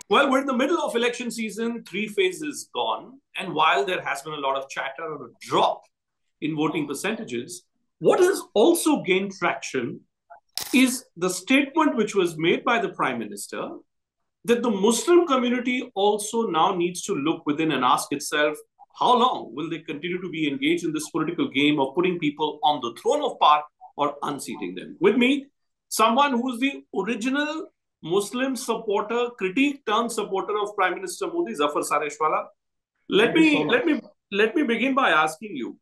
Well, we're in the middle of election season, 3 phases gone. And while there has been a lot of chatter on a drop in voting percentages, what has also gained traction is the statement which was made by the Prime Minister that the Muslim community also now needs to look within and ask itself, how long will they continue to be engaged in this political game of putting people on the throne of power or unseating them? With me, someone who's the original Muslim supporter, critique turned supporter of Prime Minister Modi, Zafar Sareshwala. Let Thank you so me much. let me let me begin by asking you,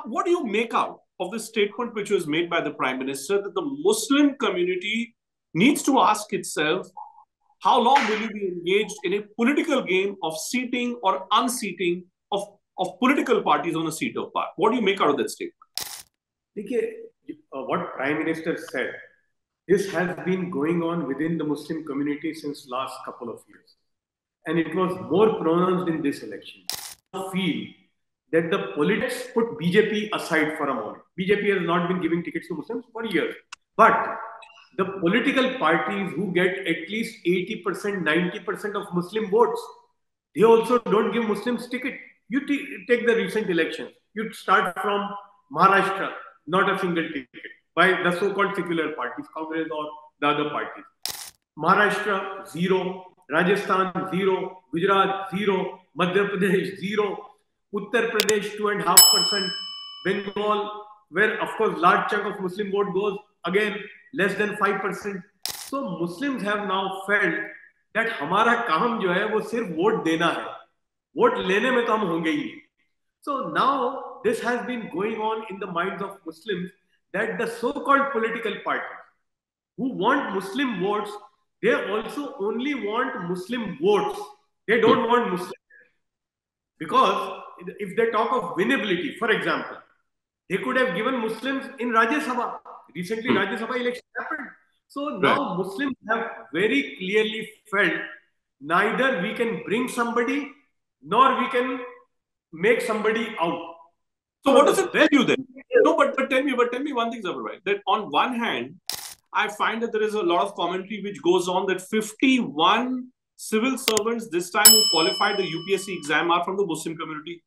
what do you make out of the statement which was made by the Prime Minister that the Muslim community needs to ask itself, how long will you be engaged in a political game of seating or unseating of political parties on a seat of power? What do you make out of that statement? देखिए, what Prime Minister said, this has been going on within the Muslim community since last couple of years, and it was more pronounced in this election. I feel that the politics put BJP aside for a moment. BJP has not been giving tickets to Muslims for years, but the political parties who get at least 80%, 90% of Muslim votes, they also don't give Muslims ticket. You take the recent elections. You start from Maharashtra, not a single ticket by the so-called secular parties, Congress or the other parties. Maharashtra, zero. Rajasthan, zero. Gujarat, zero. Madhya Pradesh, zero. Uttar Pradesh, 2.5%. Bengal, where of course large chunk of Muslim vote goes, again less than 5%. So Muslims have now felt that हमारा काम जो है वो सिर्फ vote देना है, vote लेने में तो हम होंगे ही नहीं. So now this has been going on in the minds of Muslims that the so-called political parties who want Muslim votes, they also only want Muslim votes. They don't want Muslims. Because if they talk of winnability, for example, they could have given Muslims in Rajya Sabha. Recently, Rajya Sabha election happened. So Right. now Muslims have very clearly felt neither we can bring somebody nor we can make somebody out. So So what does the it tell best you then? No, but tell me one thing, Zafar, right? That on one hand, I find that there is a lot of commentary which goes on that 51 civil servants this time who qualified the UPSC exam are from the Muslim community.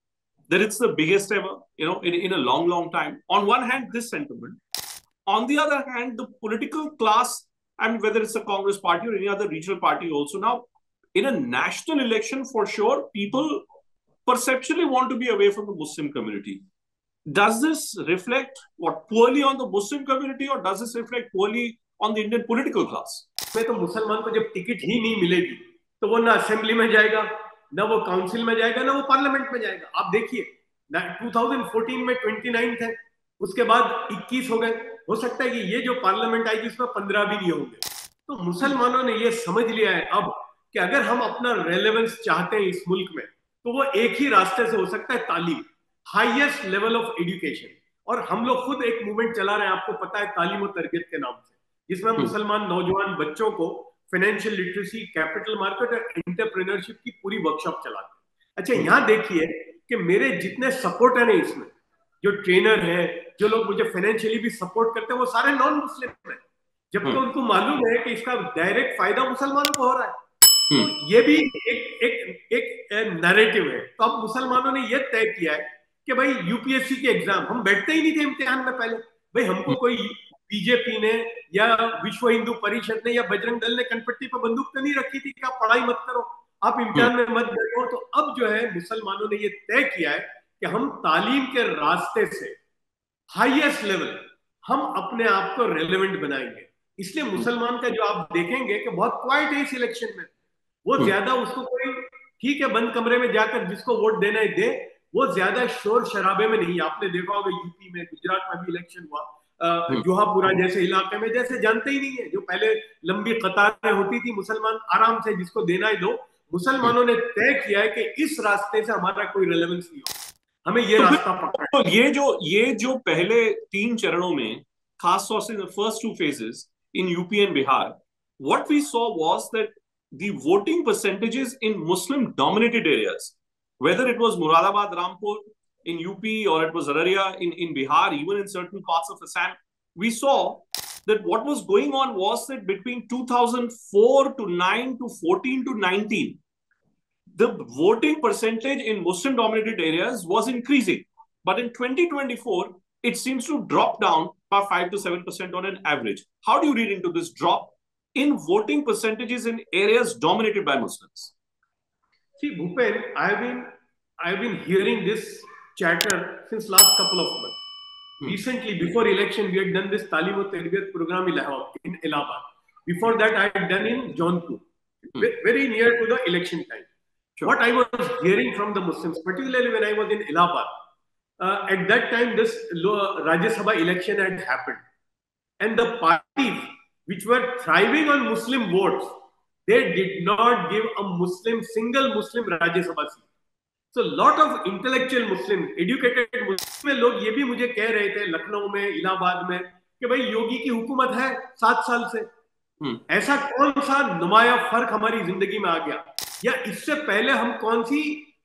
That it's the biggest ever, in a long, long time. On one hand, this sentiment. On the other hand, the political class, I mean, whether it's a Congress party or any other regional party also now, in a national election, for sure, people perceptually want to be away from the Muslim community. Does this reflect what poorly on the Muslim community, or does this reflect poorly on the Indian political class? में तो मुसलमान को जब ticket ही नहीं मिलेगी तो वो ना असेंबली में जाएगा, ना वो काउंसिल में जाएगा, ना वो पार्लियामेंट में जाएगा. आप देखिए 2014 में 29 थे, उसके बाद 21 हो गए. हो सकता है कि ये जो पार्लियामेंट आएगी उसमें 15 भी नहीं होंगे. तो मुसलमानों ने ये समझ लिया है अब कि अगर हम अपना रेलेवेंस चाहते हैं इस मुल्क में तो वो एक ही रास्ते से हो सकता है, तालीम, हाईएस्ट लेवल ऑफ एजुकेशन. और हम लोग खुद एक मूवमेंट चला रहे हैं, आपको पता है, तालीम और तरबियत के नाम से, जिसमें मुसलमान नौजवान बच्चों को फाइनेंशियल लिटरेसी, कैपिटल मार्केट और एंटरप्रेन्योरशिप की पूरी वर्कशॉप चलाते हैं. अच्छा, यहाँ देखिए कि मेरे जितने सपोर्टर हैं इसमें, जो ट्रेनर है, जो लोग मुझे फाइनेंशियली भी सपोर्ट करते हैं, वो सारे नॉन मुस्लिम हैं, जबकि उनको मालूम है कि इसका डायरेक्ट फायदा मुसलमानों को हो रहा है. तो ये भी एक एक एक नैरेटिव है. तो अब मुसलमानों ने ये तय किया है कि भाई यूपीएससी के एग्जाम, हम बैठते ही नहीं थे इम्तिहान में पहले. भाई हमको कोई बीजेपी ने या विश्व हिंदू परिषद ने या बजरंग दल ने कनपट्टी पर बंदूक तो नहीं रखी थी कि आप पढ़ाई मत करो, आप इम्तिहान में मत बैठो. तो अब जो है मुसलमानों ने ये तय किया है कि हम तालीम के रास्ते से हाईएस्ट लेवल हम अपने आप को रेलेवेंट बनाएंगे. इसलिए मुसलमान का जो आप देखेंगे कि बहुत क्वाइट है इस इलेक्शन में. वो ज्यादा उसको कोई, ठीक है, बंद कमरे में जाकर जिसको वोट देना है दे, वो ज्यादा शोर शराबे में नहीं. आपने देखा होगा यूपी में, गुजरात में भी इलेक्शन हुआ, जुहापुरा जैसे इलाके में जैसे जानते ही नहीं है, जो पहले लंबी कतारें होती थी, मुसलमान आराम से जिसको देना ही दो. मुसलमानों ने तय किया है कि इस रास्ते से हमारा कोई रेलेवेंस नहीं हो, हमें ये रास्ता पकड़ना. तो ये जो पहले 3 चरणों में, खास तौर से first 2 phases in UP and Bihar, what we saw was that the voting percentages in Muslim dominated areas, whether it was Muradabad, Rampur in UP, or it was Araria in Bihar, even in certain parts of Assam, we saw that what was going on was that between 2004 to 9 to 14 to 19, the voting percentage in Muslim dominated areas was increasing. But in 2024, it seems to drop down by 5 to 7% on an average. How do you read into this drop in voting percentages in areas dominated by Muslims? See, Bhupen, I've been hearing this chatter since last couple of months. Recently, before election, we had done this Talim o Tarbiyat program in Allahabad. Before that, I had done in Jaunpur, very near to the election time. Sure. What I was hearing from the Muslims, particularly when I was in Allahabad, at that time, this Rajya Sabha election had happened. And the parties which were thriving on Muslim votes, they did not give a single Muslim Rajya Sabha seat. So lot of intellectual Muslims, educated Muslim लोग ये भी मुझे कह रहे थे लखनऊ में, इलाहाबाद में कि भाई योगी की हुकूमत है 7 साल से, ऐसा कौन सा नुमाया फर्क हमारी जिंदगी में आ गया, या इससे पहले हम कौन सी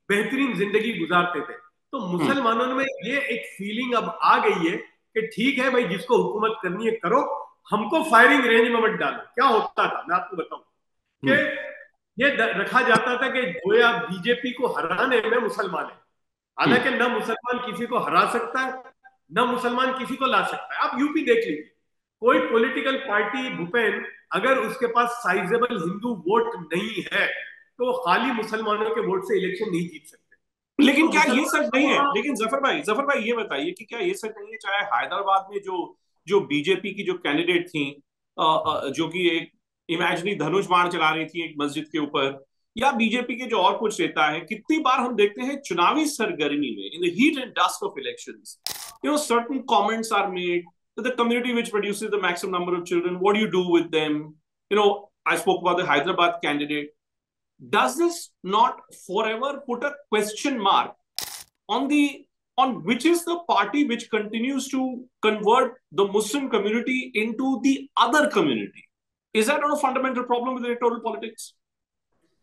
बेहतरीन जिंदगी गुजारते थे। तो मुसलमानों में ये एक फीलिंग अब आ गई है कि ठीक है भाई, जिसको हुकूमत करनी है करो, हमको फायरिंग रेंज में मत डालो। क्या होता था मैं आपको बताऊं कि ये रखा जाता था कि गोया बीजेपी को हराने में मुसलमान है, हालांकि न मुसलमान किसी को हरा सकता है, न मुसलमान किसी को ला सकता है। आप यूपी देख लीजिए, कोई पॉलिटिकल पार्टी भूपेन अगर उसके पास साइजेबल हिंदू वोट नहीं है तो खाली मुसलमानों के वोट से इलेक्शन नहीं जीत सकते। लेकिन क्या ये सच नहीं है? लेकिन जफर भाई ये बताइए कि क्या ये सच नहीं है, चाहे हैदराबाद में जो बीजेपी की जो कैंडिडेट थी, जो कि एक इमेजिनरी धनुष बाण चला रही थी एक मस्जिद के ऊपर, या बीजेपी के जो और कुछ नेता है, कितनी बार हम देखते हैं चुनावी सरगर्मी में, in the heat and dust of elections, certain comments are made that the community which produces the maximum number of children, what do you do with them? I spoke about the Hyderabad candidate. Does this not forever put a question mark on which is the party which continues to convert the Muslim community into the other community? Is that not a fundamental problem with electoral politics?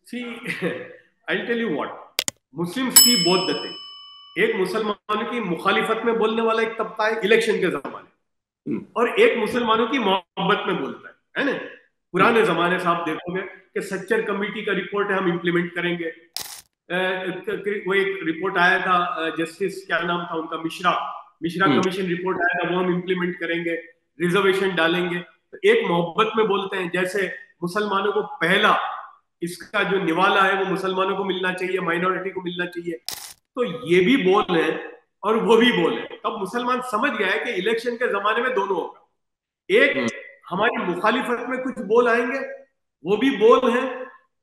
See, I'll tell you what. Muslims see both the things. एक मुसलमानों की मुखालिफत में बोलने वाला एक तबका है election के जमाने, और एक मुसलमानों की मोहब्बत में बोलता है ना। पुराने जमाने से आप देखोगे कि सच्चर कमेटी का रिपोर्ट है, हम इंप्लीमेंट करेंगे। वो एक रिपोर्ट आया था, जस्टिस क्या नाम था उनका, मिश्रा कमीशन रिपोर्ट आया था, वो हम इंप्लीमेंट करेंगे, रिजर्वेशन डालेंगे। तो एक मोहब्बत में बोलते हैं, जैसे मुसलमानों को पहला इसका जो निवाला है वो मुसलमानों को मिलना चाहिए, माइनॉरिटी को मिलना चाहिए। तो ये भी बोल है और वो भी बोल है। तब मुसलमान समझ गया है कि इलेक्शन के जमाने में दोनों होगा। एक हमारी मुखालिफत में कुछ बोल आएंगे, वो भी बोल है,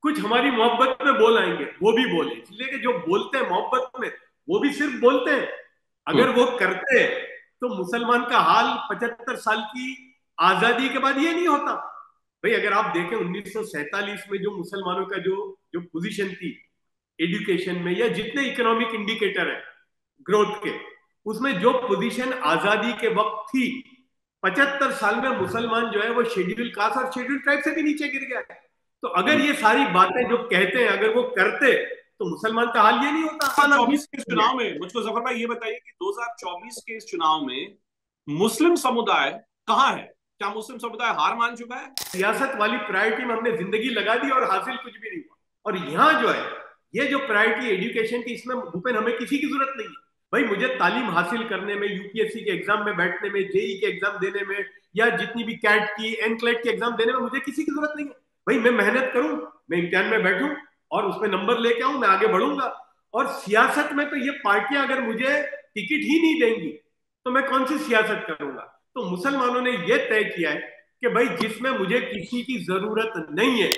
कुछ हमारी मोहब्बत में बोल आएंगे, वो भी बोल है। इसलिए कि जो बोलते हैं मोहब्बत में वो भी सिर्फ बोलते हैं, अगर वो करते हैं तो मुसलमान का हाल 75 साल की आजादी के बाद ये नहीं होता। भाई अगर आप देखें 1947 में जो मुसलमानों का जो पोजीशन थी एजुकेशन में या जितने इकोनॉमिक इंडिकेटर है ग्रोथ के, उसमें जो पोजीशन आजादी के वक्त थी, 75 साल में मुसलमान जो है वो शेड्यूल कास्ट और शेड्यूल ट्राइब से भी नीचे गिर गया है। तो अगर ये सारी बातें जो कहते हैं अगर वो करते तो मुसलमान का हाल ये नहीं होता। 2024 के चुनाव में मुझको जफर भाई ये बताइए कि 2024 के इस चुनाव में मुस्लिम समुदाय कहाँ है? क्या मुस्लिम समुदाय हार मान चुका है? सियासत वाली प्रायोरिटी में हमने जिंदगी लगा दी और हासिल कुछ भी नहीं हुआ। और यहाँ जो है ये जो प्रायोरिटी एजुकेशन की, इसमें भूपेन हमें किसी की जरूरत नहीं है। भाई मुझे तालीम हासिल करने में, यूपीएससी के एग्जाम में बैठने में, जेई के एग्जाम देने में, या जितनी भी कैट की एनक्लेट के एग्जाम देने में मुझे किसी की जरूरत नहीं है। भाई मैं मेहनत करूं, मैं इम्तिहान में बैठूं और उसमें नंबर लेके आऊं, मैं आगे बढ़ूंगा। और सियासत में तो ये पार्टियां अगर मुझे टिकट ही नहीं देंगी तो मैं कौन सी सियासत करूंगा। तो मुसलमानों ने यह तय किया है कि भाई जिसमें मुझे किसी की जरूरत नहीं है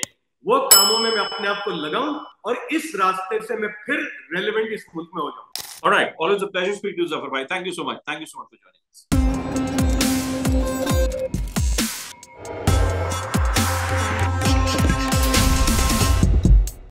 वो कामों में मैं अपने आप को लगाऊं और इस रास्ते से मैं फिर रेलेवेंट इस मुल्क में हो जाऊं। All right, always a pleasure speaking to you, Zafar bhai. Thank you so much. Thank you so much for joining us.